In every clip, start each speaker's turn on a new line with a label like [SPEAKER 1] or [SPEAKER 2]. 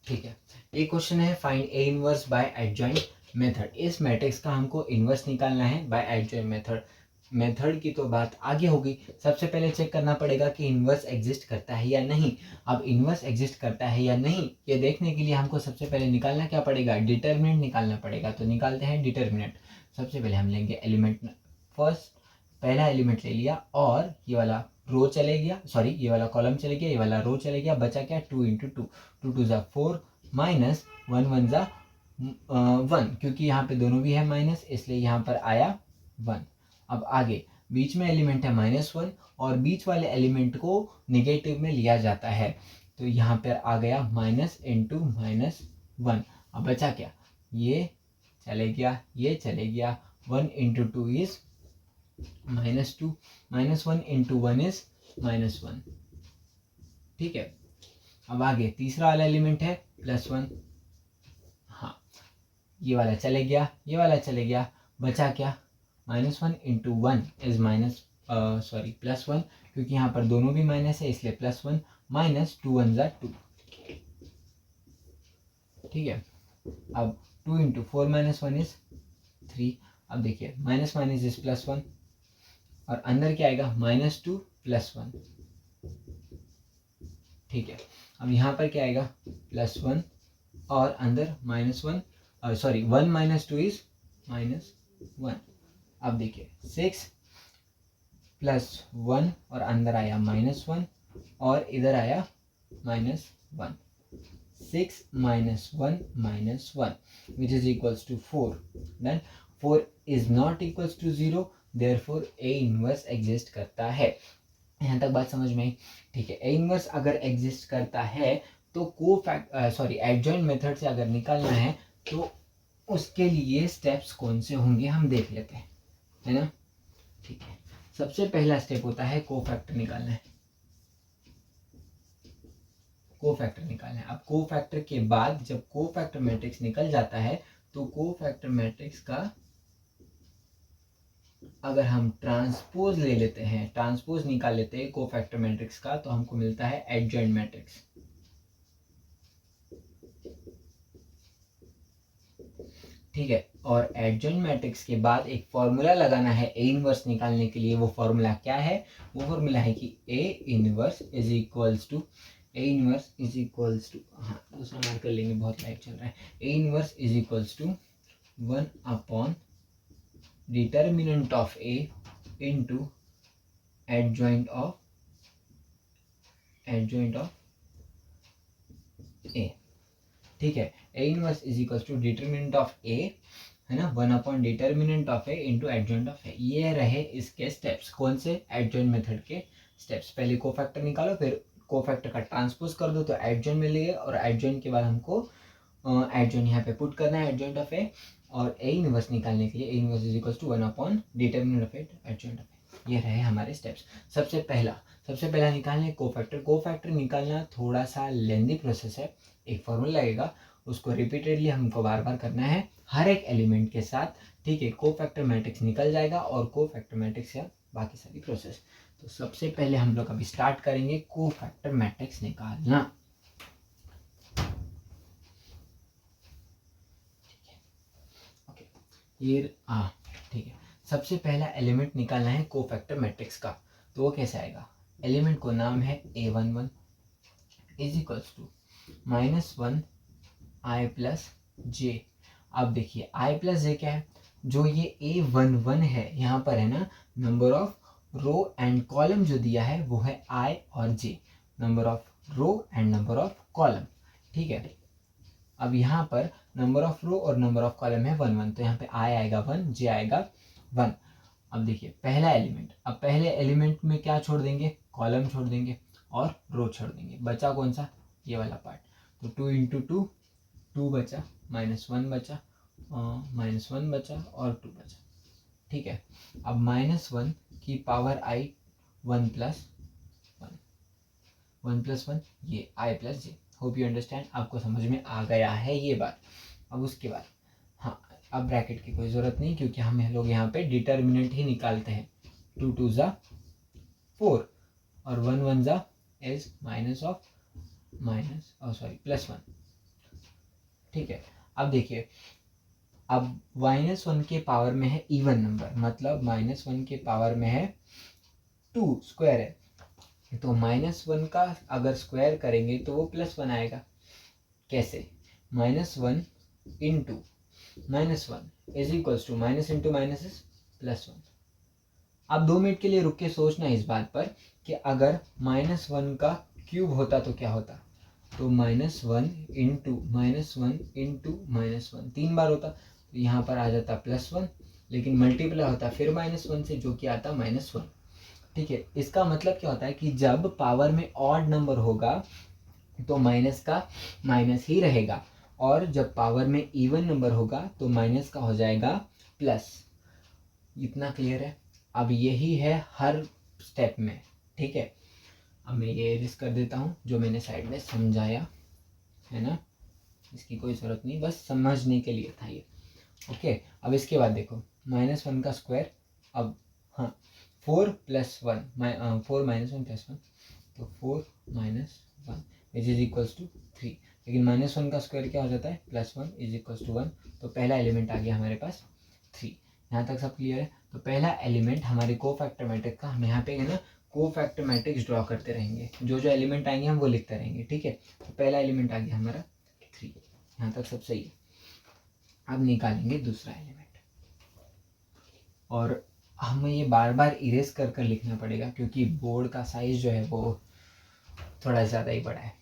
[SPEAKER 1] ठीक है, एक क्वेश्चन है find A inverse by adjoint method. इस मैट्रिक्स का हमको इनवर्स निकालना है बाय एडजॉइंट मेथड। मेथड की तो बात आगे होगी, सबसे पहले चेक करना पड़ेगा कि इनवर्स एग्जिस्ट करता है या नहीं। अब इनवर्स एग्जिस्ट करता है या नहीं ये देखने के लिए हमको सबसे पहले निकालना क्या पड़ेगा, डिटर्मिनेंट निकालना पड़ेगा। तो निकालते हैं डिटर्मिनेंट। सबसे पहले हम लेंगे एलिमेंट, फर्स्ट पहला एलिमेंट ले लिया और ये वाला रो चले गया, सॉरी ये वाला कॉलम चले गया, ये वाला रो चले गया, बचा क्या 2 इंटू टू, 2 ज़ा 4 माइनस 1 1 ज़ा 1, क्योंकि यहाँ पे दोनों भी है माइनस इसलिए यहाँ पर आया 1। अब आगे बीच में एलिमेंट है -1 और बीच वाले एलिमेंट को निगेटिव में लिया जाता है, तो यहाँ पर आ गया माइनस इंटू -1। अब बचा क्या, ये चले गया, ये चले गया, 1 into two is -2, -1 into 1 is -1। ठीक है, अब आगे तीसरा वाला एलिमेंट है +1, हाँ ये वाला चले गया, ये वाला चले गया, बचा क्या -1 इंटू 1 इज +1, क्योंकि यहाँ पर दोनों भी माइनस है इसलिए +1, माइनस 2 1 ज़ा 2। ठीक है, अब 2 इंटू 4 -1 इज 3। अब देखिए माइनस माइनस इज +1 और अंदर क्या आएगा -2 +1। ठीक है, अब यहाँ पर क्या आएगा +1 और अंदर -1, सॉरी 1 - 2 इज -1। अब देखिए 6 +1 और अंदर आया -1 और इधर आया -1। 6 - 1 -1 which is equals to 4. Then 4 is not equals to 0, therefore A inverse exist करता है। यहाँ तक बात समझ में आई। ठीक है, ए इनवर्स अगर एग्जिस्ट करता है तो एडजॉइंट मेथड से अगर निकालना है तो उसके लिए स्टेप्स कौन से होंगे हम देख लेते हैं, है ना। ठीक है, सबसे पहला स्टेप होता है कोफैक्टर निकालना है। कोफैक्टर निकालना है। अब कोफैक्टर के बाद जब कोफैक्टर मैट्रिक्स निकल जाता है तो कोफैक्टर मैट्रिक्स का अगर हम ट्रांसपोज ले लेते हैं, ट्रांसपोज निकाल लेते हैं कोफैक्टर मैट्रिक्स का, तो हमको मिलता है एडजॉइंट मैट्रिक्स। ठीक है, और एडजॉइंट मैट्रिक्स के बाद एक फॉर्मूला लगाना है ए इनवर्स निकालने के लिए। वो फॉर्मूला क्या है, वो फॉर्मूला है कि A inverse is equals to, A inverse is equals to, हाँ दूसरा मार्कर लेंगे बहुत लाइट चल रहा है। A inverse is equals to 1 upon determinant of A into adjoint of A. ठीक है, A inverse is equals to determinant of A, है ना, 1 upon determinant of A into adjoint of A. ये रहे इसके स्टेप्स, कौन से, एडजॉइंट मेथड के स्टेप्स। पहले कोफैक्टर निकालो, फिर कोफैक्टर का ट्रांसपोज कर दो तो एडजॉइंट मिलेगा, और एडजॉइंट के बाद हमको एडजॉइंट यहाँ पे पुट करना है एडजॉइंट ऑफ ए, और ए इनवर्स निकालने के लिए A inverse is equals to 1 upon determinant of A adjoint of A. ये रहे हमारे स्टेप्स। सबसे पहला निकालना है कोफैक्टर। कोफैक्टर निकालना थोड़ा सा लेंदी प्रोसेस है, एक फॉर्मूला लगेगा, उसको रिपीटेडली हमको बार बार करना है हर एक एलिमेंट के साथ। ठीक है, कोफैक्टर मैट्रिक्स निकल जाएगा और कोफैक्टर मैट्रिक्स से बाकी सारी प्रोसेस। तो सबसे पहले हम लोग अभी स्टार्ट करेंगे कोफैक्टर मैट्रिक्स निकालना। ओके, ये ठीक है, सबसे पहला एलिमेंट निकालना है कोफैक्टर मैट्रिक्स का। तो वो कैसे आएगा, एलिमेंट को नाम है A11 is equals to -1 i plus J. अब देखिए i प्लस जे क्या है, जो ये A11 है यहाँ पर है ना, number of row and column जो दिया है वो है i और j, number of row and number of column. ठीक है, अब यहाँ पर नंबर ऑफ रो और नंबर ऑफ कॉलम है 1 1, तो यहाँ पे i आएगा 1, j आएगा 1। अब देखिए पहला एलिमेंट, अब पहले एलिमेंट में क्या छोड़ देंगे, कॉलम छोड़ देंगे और रो छोड़ देंगे, बचा कौन सा, ये वाला पार्ट। तो 2 इंटू 2 2 बचा, -1 बचा, -1 बचा और 2 बचा। ठीक है, अब -1 की पावर आई 1 प्लस 1 ये i plus J. Hope you understand, आपको समझ में आ गया है ये बात। अब उसके बाद हाँ, अब ब्रैकेट की कोई ज़रूरत नहीं क्योंकि हम लोग यहाँ पे डिटर्मिनेंट ही निकालते हैं। 2 2 ज़ा 4 और 1 1 ज़ा इज +1। ठीक है, अब देखिए, अब -1 के पावर में है इवन नंबर, मतलब -1 के पावर में है 2 स्क्वायर है, तो -1 का अगर स्क्वायर करेंगे तो वो +1 आएगा। कैसे? -1 into -1 is equals to minus into minus is +1। अब 2 मिनट के लिए रुक के सोचना इस बात पर कि अगर -1 का क्यूब होता तो क्या होता, तो -1 इंटू -1 इंटू -1 3 बार होता, तो यहाँ पर आ जाता +1, लेकिन मल्टीप्लाई होता फिर -1 से, जो कि आता -1। ठीक है, इसका मतलब क्या होता है कि जब पावर में ऑड नंबर होगा तो माइनस का माइनस ही रहेगा, और जब पावर में इवन नंबर होगा तो माइनस का हो जाएगा प्लस। इतना क्लियर है? अब यही है हर स्टेप में। ठीक है, अब मैं ये एरेज कर देता हूँ जो मैंने साइड में समझाया है ना, इसकी कोई ज़रूरत नहीं, बस समझने के लिए था ये। ओके, अब इसके बाद देखो -1 का स्क्वायर, अब हाँ 4 + 1 4 - 1 + 1, तो 4 - 1 विच इज इक्वल्स टू 3, लेकिन -1 का स्क्वायर क्या हो जाता है, +1 इज इक्वल्स टू 1, तो पहला एलिमेंट आ गया हमारे पास 3। यहाँ तक सब क्लियर है? तो पहला एलिमेंट हमारे कोफैक्टर मैट्रिक्स का, हम यहाँ पे है ना कोफैक्टर मैट्रिक्स ड्रॉ करते रहेंगे, जो जो एलिमेंट आएंगे हम वो लिखते रहेंगे। ठीक है, तो पहला एलिमेंट आ गया हमारा 3, यहाँ तक सब सही है। अब निकालेंगे दूसरा एलिमेंट, और हमें ये बार बार इरेज कर कर लिखना पड़ेगा क्योंकि बोर्ड का साइज जो है वो थोड़ा ज़्यादा ही बड़ा है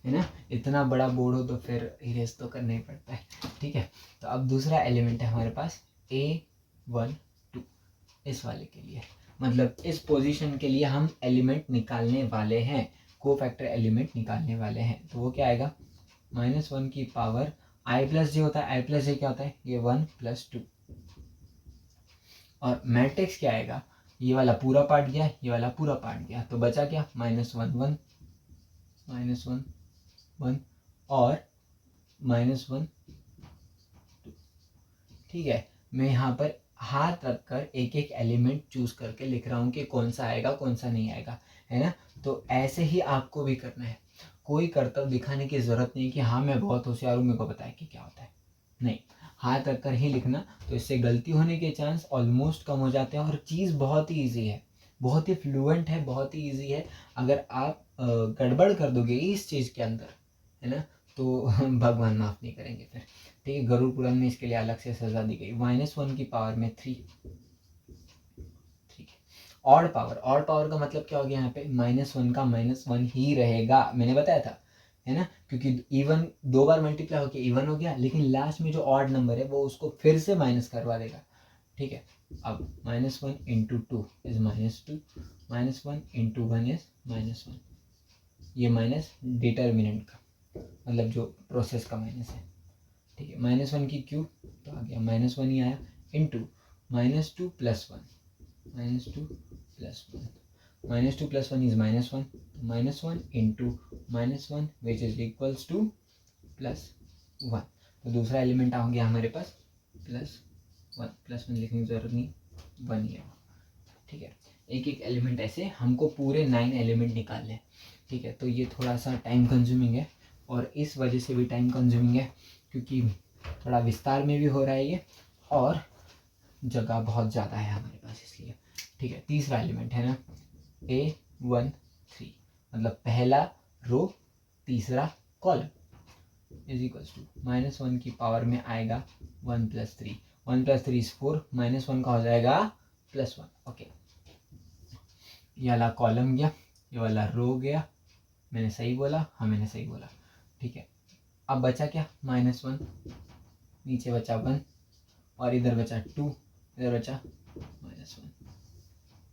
[SPEAKER 1] ना। इतना बड़ा बोर्ड हो तो फिर इरेज तो करना ही पड़ता है। ठीक है, तो अब दूसरा एलिमेंट है हमारे पास A12, इस वाले के लिए, मतलब इस पोजीशन के लिए हम एलिमेंट निकालने वाले हैं, कोफैक्टर एलिमेंट निकालने वाले हैं। तो वो क्या आएगा, -1 की पावर i+j होता है, i+j क्या होता है, ये 1 + 2, और मैट्रिक्स क्या आएगा, ये वाला पूरा पार्ट गया, ये वाला पूरा पार्ट गया, तो बचा क्या, -1 1 -1 1 और -1 2। ठीक है, मैं यहाँ पर हाथ रखकर एक एक एलिमेंट चूज करके लिख रहा हूँ कि कौन सा आएगा कौन सा नहीं आएगा, है ना। तो ऐसे ही आपको भी करना है, कोई कर्तव्य दिखाने की ज़रूरत नहीं कि हाँ मैं बहुत होशियार हूँ, मेरे को पता है कि क्या होता है, नहीं, हाथ रखकर ही लिखना, तो इससे गलती होने के चांस ऑलमोस्ट कम हो जाते हैं, और चीज़ बहुत ही ईजी है, बहुत ही फ्लुएंट है, बहुत ही ईजी है। अगर आप गड़बड़ कर दोगे इस चीज़ के अंदर, है ना, तो भगवान माफ़ नहीं करेंगे फिर। ठीक है, गरुड़ पुराण में इसके लिए अलग से सजा दी गई। -1 की पावर में 3। ठीक है, ऑड पावर का मतलब क्या हो गया, यहाँ पे -1 का -1 ही रहेगा, मैंने बताया था, है ना, क्योंकि इवन 2 बार मल्टीप्लाई होकर इवन हो गया, लेकिन लास्ट में जो ऑड नंबर है वो उसको फिर से माइनस करवा देगा। ठीक है, अब -1 इंटू 2 इज -2, -1 इंटू 1 इज -1, ये माइनस डिटर्मिनेंट का मतलब जो प्रोसेस का माइनस है। ठीक है, -1 की क्यूब तो आ गया -1 ही आया, into -2 + 1, -2 + 1, -2 + 1 is -1, -1 into -1 which is equals to +1। तो दूसरा एलिमेंट आ गया हमारे पास +1, +1 लिखने की जरूरत नहीं, 1 ही है। ठीक है, एक एक एलिमेंट ऐसे हमको पूरे 9 एलिमेंट निकालने हैं। ठीक है, तो ये थोड़ा सा टाइम कंज्यूमिंग है, और इस वजह से भी टाइम कंज्यूमिंग है क्योंकि थोड़ा विस्तार में भी हो रहा है ये, और जगह बहुत ज़्यादा है हमारे पास, इसलिए। ठीक है, तीसरा एलिमेंट है ना A13, मतलब पहला रो तीसरा कॉलम इज इक्वल्स टू -1 की पावर में आएगा 1 + 3, 1 + 3 इज 4, -1 का हो जाएगा +1। ओके, ये वाला कॉलम गया, ये वाला रो गया, मैंने सही बोला, हाँ मैंने सही बोला। ठीक है, अब बचा क्या, -1, नीचे बचा 1, और इधर बचा 2, इधर बचा -1।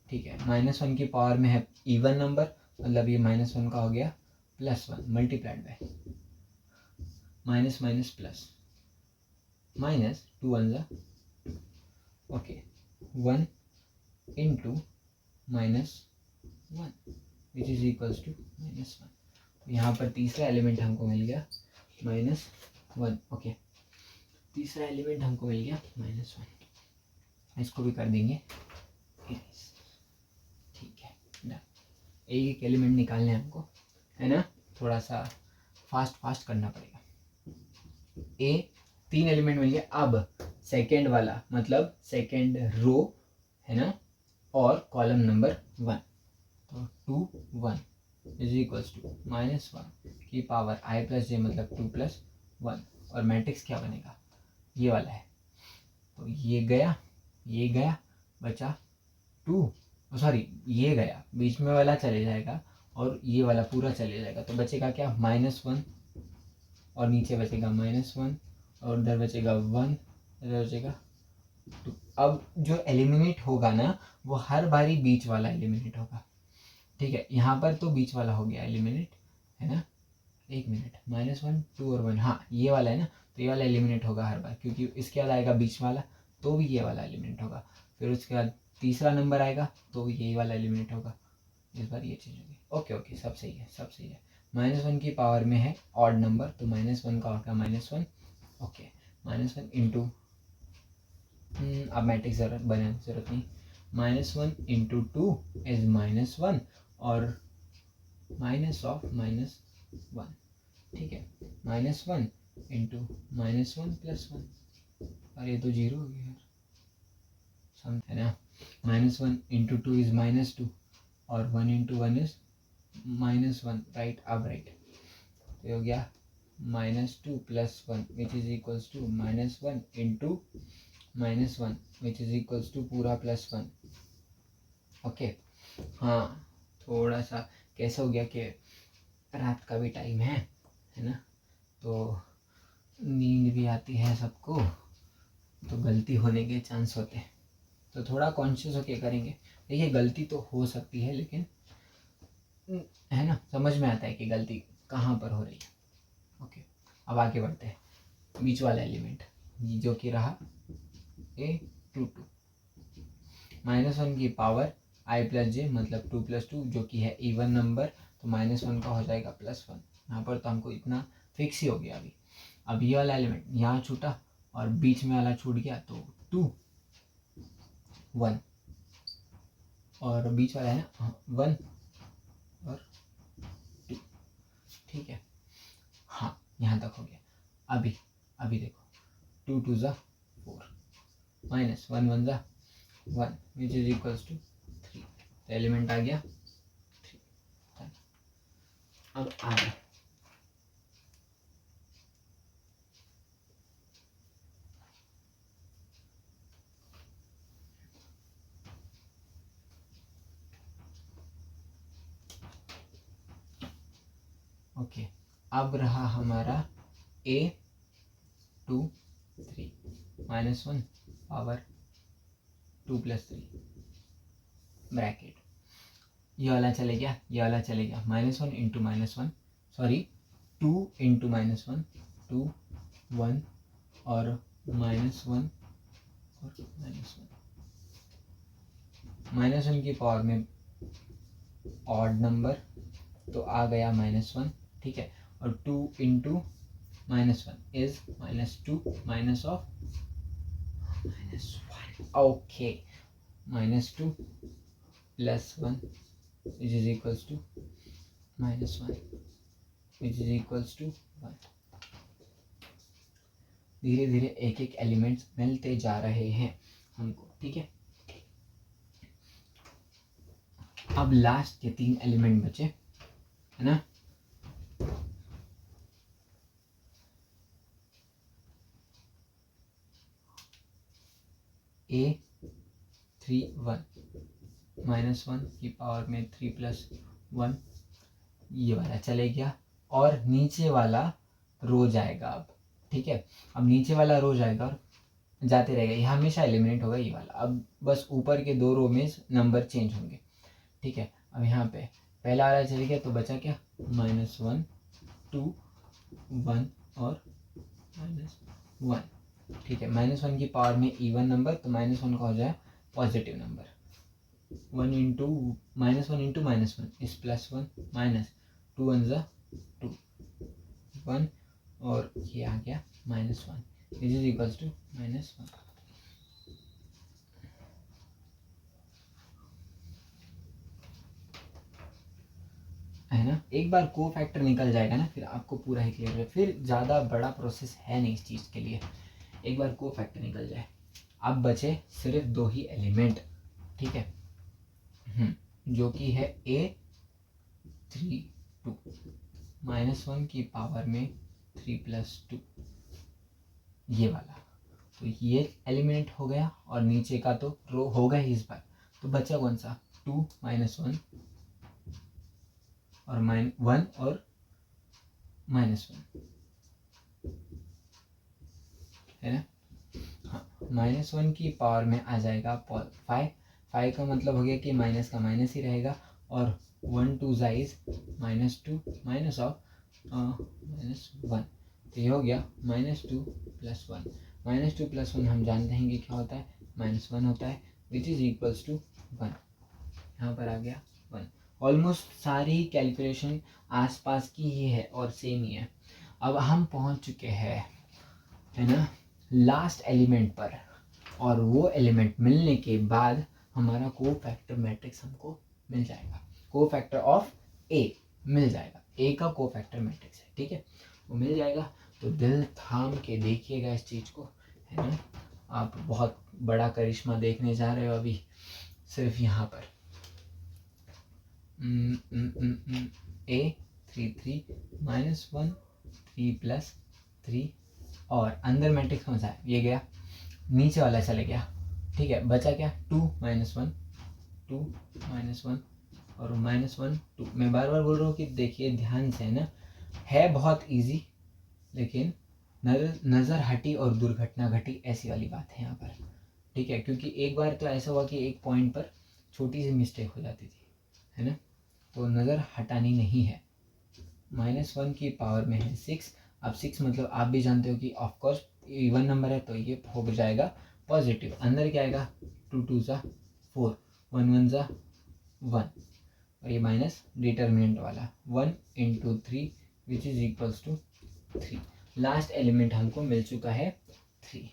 [SPEAKER 1] ठीक है, -1 की पावर में है इवन नंबर, मतलब ये -1 का हो गया +1 multiplied by minus minus plus, -2 1 जा, okay, 1 into -1 which is equals to -1। यहाँ पर तीसरा एलिमेंट हमको मिल गया -1। ओके, तीसरा एलिमेंट हमको मिल गया -1, इसको भी कर देंगे erase। ठीक है, डन। एक एक एलिमेंट निकालने हमको, है ना, थोड़ा सा फास्ट करना पड़ेगा। ए 3 एलिमेंट मिल गए। अब सेकेंड वाला मतलब सेकेंड रो है ना, और कॉलम नंबर 1, तो 2 1 इज इक्वल्स टू -1 की पावर i प्लस जे मतलब 2 प्लस 1, और मैट्रिक्स क्या बनेगा, ये वाला है। तो ये गया बचा 2, सॉरी ये गया, बीच में वाला चले जाएगा और ये वाला पूरा चले जाएगा, तो बचेगा क्या -1, और नीचे बचेगा -1, और उधर बचेगा 1, इधर बचेगा 2। अब जो एलिमिनेट होगा ना वो हर बारी बीच वाला एलिमिनेट होगा, ठीक है। यहाँ पर तो बीच वाला हो गया एलिमिनेट, है ना। एक मिनट, -1 2 और 1, हाँ ये वाला है ना, तो ये वाला एलिमिनेट होगा हर बार, क्योंकि इसके बाद आएगा बीच वाला, तो भी ये वाला एलिमिनेट होगा। फिर उसके बाद तीसरा नंबर आएगा तो भी यही वाला एलिमिनेट होगा। इस बार ये चीज़ होगी। ओके ओके, सब सही है, सब सही है। -1 की पावर में है ऑड नंबर, तो -1 का होगा -1। ओके, -1 इंटू, अब मैट्रिक्स जरूरत नहीं। -1 इंटू 2 इज -1, और -1, ठीक है। -1 इंटू -1 प्लस 1, और ये तो 0 हो गया यार, है ना। -1 इंटू 2 इज -2, और 1 इंटू 1 इज -1, राइट। अब राइट, तो हो गया -2 plus 1 which is equals to -1 into -1 which is equals to पूरा प्लस 1। ओके, हाँ थोड़ा सा कैसा हो गया कि रात का भी टाइम है ना, तो नींद भी आती है सबको, तो गलती होने के चांस होते हैं, तो थोड़ा कॉन्शियस होके करेंगे। देखिए गलती तो हो सकती है, लेकिन है ना, समझ में आता है कि गलती कहाँ पर हो रही है। ओके, अब आगे बढ़ते हैं। बीच वाला एलिमेंट जो कि रहा A22, -1 की पावर i प्लस जे मतलब 2 प्लस 2, जो कि है इवन नंबर, तो -1 का हो जाएगा +1। यहाँ पर तो हमको इतना फिक्स ही हो गया। अब ये वाला एलिमेंट यहाँ छूटा और बीच में वाला छूट गया, तो 2 1, और बीच वाला है ना 1 और 2, ठीक है। हाँ यहाँ तक हो गया। अभी देखो 2 2 ज़ा 4, -1 1 ज़ा 1 विच इज इक्वल्स टू 3, तो एलिमेंट आ गया 3। अब आगे ओके, अब रहा हमारा A23 -1 पावर 2 प्लस 3 ब्रैकेट, ये वाला चले गया, ये वाला चले गया। -1 इंटू -1, सॉरी 2 इंटू -1 2 1, और -1 और -1 की पावर में ऑड नंबर, तो आ गया -1, ठीक है। और 2 into -1 is -2 minus of -1, okay. -2 plus 1 which is equals to -1 which is equals to 1। धीरे धीरे एक एक एलिमेंट्स मिलते जा रहे हैं हमको, ठीक है। अब लास्ट के 3 एलिमेंट बचे, है ना। A31 -1 की पावर में 3 प्लस 1, ये वाला चले गया, और नीचे वाला रो जाएगा अब, ठीक है। अब नीचे वाला रो जाएगा और जाते रहेगा, ये हमेशा एलिमिनेट होगा ये वाला। अब बस ऊपर के 2 रो में नंबर चेंज होंगे, ठीक है। अब यहाँ पे पहला वाला चले गया, तो बचा क्या -1 2 1 और -1, ठीक है। -1 की पावर में इवन नंबर, तो -1 का हो जाए पॉजिटिव नंबर। 1 इंटू -1 इस +1 माइनस 2 1 ज़ा 2 1, और ये आ गया -1 इज इक्वल्स टू -1। है ना, एक बार को फैक्टर निकल जाएगा ना फिर आपको पूरा ही क्लियर है, फिर ज़्यादा बड़ा प्रोसेस है नहीं इस चीज़ के लिए, एक बार को फैक्टर निकल जाए। अब बचे सिर्फ दो ही एलिमेंट, ठीक है, जो कि है A3 2 -1 की पावर में 3 + 2, ये वाला। तो ये एलिमेंट हो गया और नीचे का तो रो होगा ही इस बार। तो बचा कौन सा, 2 - 1 और -1 और -1 है ना। हाँ, -1 की पावर में आ जाएगा 5, 5 का मतलब हो गया कि माइनस का माइनस ही रहेगा, और 1 2 इज -2 माइनस ऑफ -1, तो ये हो गया -2 + 1। -2 + 1 हम जानते हैं कि क्या होता है, -1 होता है, विच इज इक्वल्स टू 1। यहाँ पर आ गया 1। ऑलमोस्ट सारी कैलकुलेशन आसपास की ही है और सेम ही है। अब हम पहुँच चुके हैं, है ना, लास्ट एलिमेंट पर, और वो एलिमेंट मिलने के बाद हमारा को फैक्टर मैट्रिक्स हमको मिल जाएगा, को फैक्टर ऑफ ए मिल जाएगा, ए का को फैक्टर मैट्रिक्स है, ठीक है, वो मिल जाएगा। तो दिल थाम के देखिएगा इस चीज़ को, है ना, आप बहुत बड़ा करिश्मा देखने जा रहे हो अभी सिर्फ यहाँ पर। A3 -1 3 + 3, और अंदर मैट्रिक्स कौन सा है, ये गया, नीचे वाला चले गया, ठीक है, बचा क्या, 2 - 1 2 - 1 और -1 2। मैं बार बार बोल रहा हूँ कि देखिए ध्यान से, है ना, है बहुत इजी, लेकिन नज़र हटी और दुर्घटना घटी, ऐसी वाली बात है यहाँ पर, ठीक है, क्योंकि एक बार तो ऐसा हुआ कि एक पॉइंट पर छोटी सी मिस्टेक हो जाती थी, है ना, तो नज़र हटानी नहीं है। -1 की पावर में है 6, अब 6 मतलब आप भी जानते हो कि ऑफकोर्स इवन नंबर है, तो ये हो जाएगा पॉजिटिव, अंदर क्या आएगा, 2 2 ज़ा 4 1 1 ज़ा 1, और ये माइनस डिटर्मिनेंट वाला 1 × 3 which is equals to 3। Last element हमको मिल चुका है 3।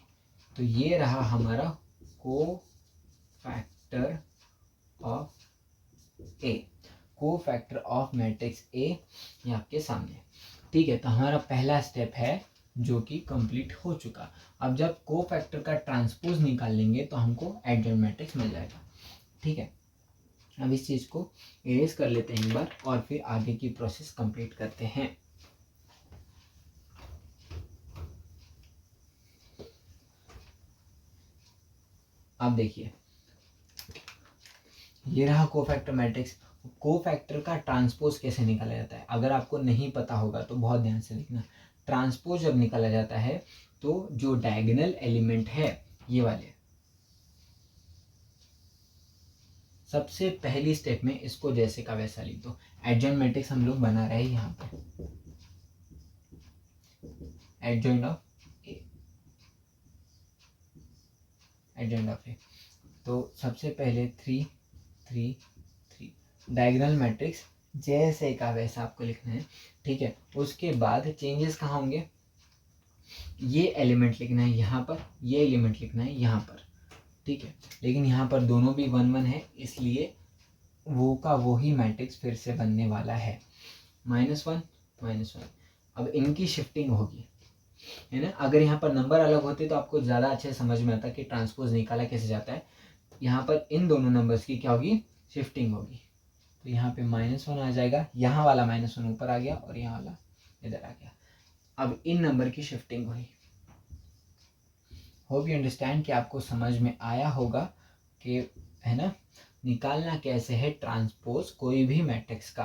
[SPEAKER 1] तो ये रहा हमारा को फैक्टर ऑफ ए, को फैक्टर ऑफ मैट्रिक्स ए, ये आपके सामने, ठीक है। तो हमारा पहला स्टेप है जो कि कंप्लीट हो चुका। अब जब को फैक्टर का ट्रांसपोज निकाल लेंगे तो हमको एडजॉइंट मैट्रिक्स मिल जाएगा, ठीक है। अब इस चीज़ को इरेज कर लेते हैं एक बार और फिर आगे की प्रोसेस कंप्लीट करते हैं। अब देखिए ये रहा कोफैक्टर मैट्रिक्स। कोफैक्टर का ट्रांसपोज कैसे निकाला जाता है, अगर आपको नहीं पता होगा तो बहुत ध्यान से देखना। ट्रांसपोज जब निकाला जाता है तो जो डायगोनल एलिमेंट है ये वाले, सबसे पहली स्टेप में इसको जैसे का वैसा लिख दो। एडजॉइंट मैट्रिक्स हम लोग बना रहे हैं यहाँ पे, adjoint of A, adjoint of A. तो सबसे पहले 3 3 3 डायगोनल मैट्रिक्स जैसे का वैसा आपको लिखना है, ठीक है। उसके बाद चेंजेस कहाँ होंगे, ये एलिमेंट लिखना है यहाँ पर, ये एलिमेंट लिखना है यहाँ पर, ठीक है। लेकिन यहाँ पर दोनों भी 1 1 है, इसलिए वो का वो ही मैट्रिक्स फिर से बनने वाला है, -1 -1। अब इनकी शिफ्टिंग होगी, है ना। अगर यहाँ पर नंबर अलग होते तो आपको ज़्यादा अच्छे समझ में आता कि ट्रांसपोज निकाला कैसे जाता है। यहाँ पर इन दोनों नंबर्स की क्या होगी, शिफ्टिंग होगी। तो यहाँ पे -1 आ जाएगा, यहाँ वाला -1 ऊपर आ गया और यहाँ वाला इधर आ गया। अब इन नंबर की शिफ्टिंग हुई। होप यू अंडरस्टैंड कि आपको समझ में आया होगा कि, है ना, निकालना कैसे है ट्रांसपोज कोई भी मैट्रिक्स का।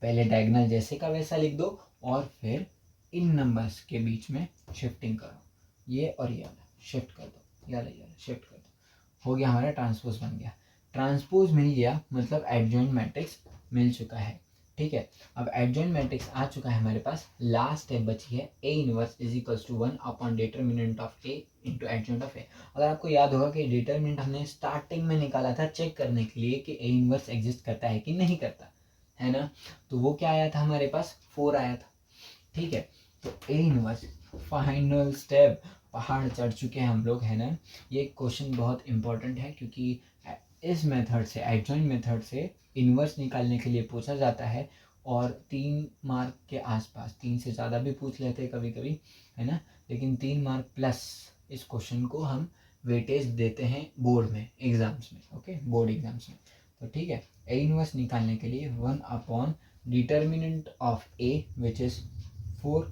[SPEAKER 1] पहले डायगोनल जैसे का वैसा लिख दो और फिर इन नंबर्स के बीच में शिफ्टिंग करो, ये और ये वाला शिफ्ट कर दो, ये वाला शिफ्ट कर दो, हो गया हमारा ट्रांसपोज बन गया। ट्रांसपोज मिल गया मतलब एडजॉइंट मैट्रिक्स मिल चुका है, ठीक है। अब एडजॉइंट मैट्रिक्स आ चुका है हमारे पास, लास्ट स्टेप बची है A inverse is equals to 1 upon determinant of A into adjoint of A। अगर आपको याद होगा कि डिटर्मिनेंट हमने स्टार्टिंग में निकाला था चेक करने के लिए कि A इनवर्स एग्जिस्ट करता है कि नहीं करता, है ना। तो वो क्या आया था हमारे पास, 4 आया था, ठीक है। तो A इनवर्स फाइनल स्टेप, पहाड़ चढ़ चुके हैं हम लोग, है ना। ये क्वेश्चन बहुत इंपॉर्टेंट है क्योंकि इस मेथड से, एडजॉइंट मेथड से इन्वर्स निकालने के लिए पूछा जाता है और 3 मार्क के आसपास, 3 से ज़्यादा भी पूछ लेते हैं कभी कभी, है ना, लेकिन 3 मार्क प्लस इस क्वेश्चन को हम वेटेज देते हैं बोर्ड में, एग्जाम्स में, ओके, बोर्ड एग्जाम्स में। तो ठीक है, ए इनवर्स निकालने के लिए 1 upon determinant of A which is 4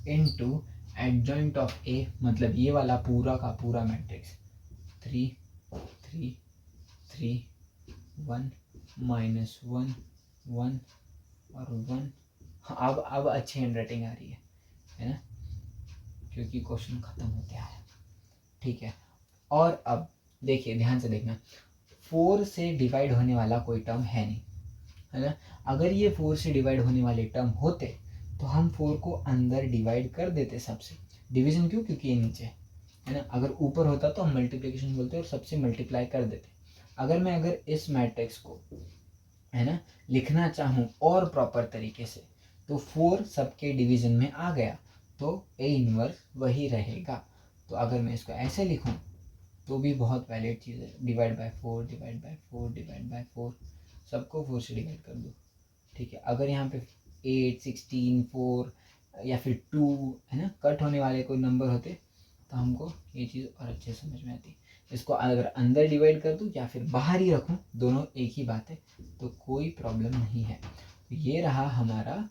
[SPEAKER 1] into adjoint of A, मतलब ये वाला पूरा का पूरा मैट्रिक्स 3 3 3 1 -1 1 और 1। अब अच्छी हैंड राइटिंग आ रही है ना, क्योंकि क्वेश्चन ख़त्म होते आया। ठीक है, और अब देखिए, ध्यान से देखना, 4 से डिवाइड होने वाला कोई टर्म है नहीं, है ना। अगर ये 4 से डिवाइड होने वाले टर्म होते तो हम 4 को अंदर डिवाइड कर देते सबसे। डिवीजन क्यों? क्योंकि ये नीचे है ना। अगर ऊपर होता तो हम मल्टीप्लिकेशन बोलते और सबसे मल्टीप्लाई कर देते। अगर इस मैट्रिक्स को, है ना, लिखना चाहूँ और प्रॉपर तरीके से, तो 4 सबके डिवीजन में आ गया तो ए इनवर्स वही रहेगा। तो अगर मैं इसको ऐसे लिखूँ तो भी बहुत वैलिड चीज़ है, divide by 4 divide by 4 divide by 4, सबको 4 से डिवाइड कर दो। ठीक है, अगर यहाँ पे 8 16 4 या फिर 2, है ना, कट होने वाले कोई नंबर होते तो हमको ये चीज़ और अच्छे समझ में आती। इसको अगर अंदर डिवाइड कर दूँ या फिर बाहर ही रखूँ, दोनों एक ही बात है, तो कोई प्रॉब्लम नहीं है। तो ये रहा हमारा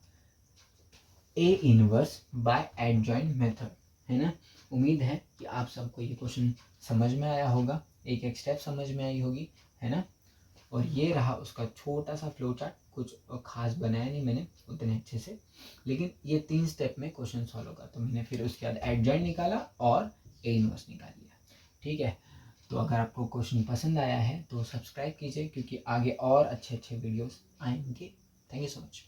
[SPEAKER 1] A inverse by adjoint method, है ना। उम्मीद है कि आप सबको ये क्वेश्चन समझ में आया होगा, एक एक स्टेप समझ में आई होगी, है ना। और ये रहा उसका छोटा सा फ्लो चार्ट, कुछ खास बनाया नहीं मैंने उतने अच्छे से, लेकिन ये 3 स्टेप में क्वेश्चन सॉल्व होगा। तो मैंने फिर उसके बाद एडजॉइंट निकाला और ए इनवर्स निकाल लिया। ठीक है, तो अगर आपको क्वेश्चन पसंद आया है तो सब्सक्राइब कीजिए, क्योंकि आगे और अच्छे अच्छे वीडियोस आएंगे। Thank you so much.